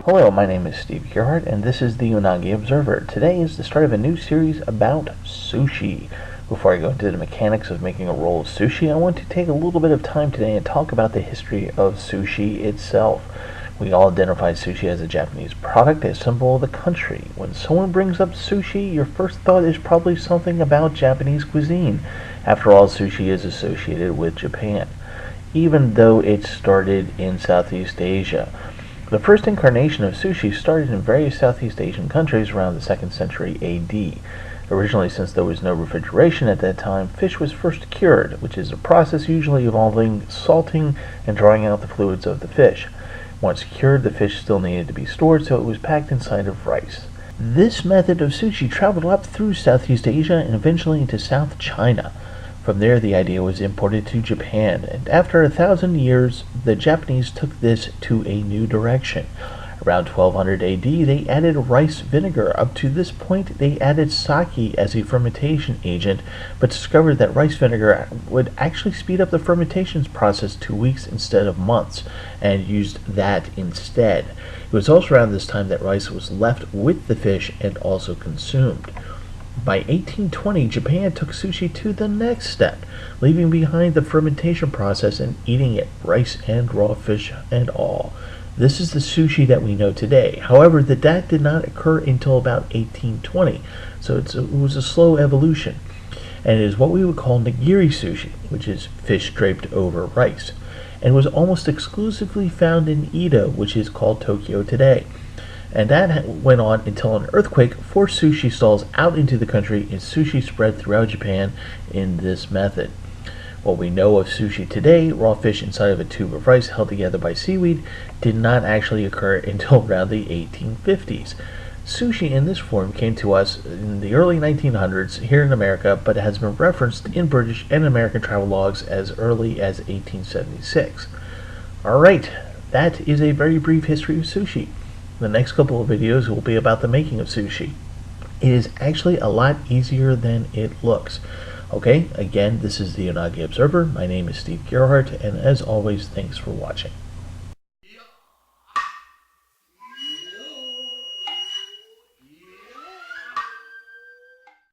Hello, my name is Steve Gerhardt, and this is the Unagi Observer. Today is the start of a new series about sushi. Before I go into the mechanics of making a roll of sushi, I want to take a little bit of time today and talk about the history of sushi itself. We all identify sushi as a Japanese product, a symbol of the country. When someone brings up sushi, your first thought is probably something about Japanese cuisine. After all, sushi is associated with Japan, even though it started in Southeast Asia. The first incarnation of sushi started in various Southeast Asian countries around the 2nd century AD. Originally, since there was no refrigeration at that time, fish was first cured, which is a process usually involving salting and drawing out the fluids of the fish. Once cured, the fish still needed to be stored, so it was packed inside of rice. This method of sushi traveled up through Southeast Asia and eventually into South China. From there, the idea was imported to Japan, and after 1,000 years, the Japanese took this to a new direction. Around 1200 AD, they added rice vinegar. Up to this point, they added sake as a fermentation agent, but discovered that rice vinegar would actually speed up the fermentation process to weeks instead of months, and used that instead. It was also around this time that rice was left with the fish and also consumed. By 1820, Japan took sushi to the next step, leaving behind the fermentation process and eating it, rice and raw fish and all. This is the sushi that we know today. However, that did not occur until about 1820, so it was a slow evolution. And it is what we would call nigiri sushi, which is fish draped over rice, and was almost exclusively found in Edo, which is called Tokyo today. And that went on until an earthquake forced sushi stalls out into the country, and sushi spread throughout Japan in this method. What we know of sushi today, raw fish inside of a tube of rice held together by seaweed, did not actually occur until around the 1850s. Sushi in this form came to us in the early 1900s here in America, but has been referenced in British and American travel logs as early as 1876. Alright, that is a very brief history of sushi. The next couple of videos will be about the making of sushi. It is actually a lot easier than it looks. Okay, again, this is the Unagi Observer. My name is Steve Gerhardt, and as always, thanks for watching.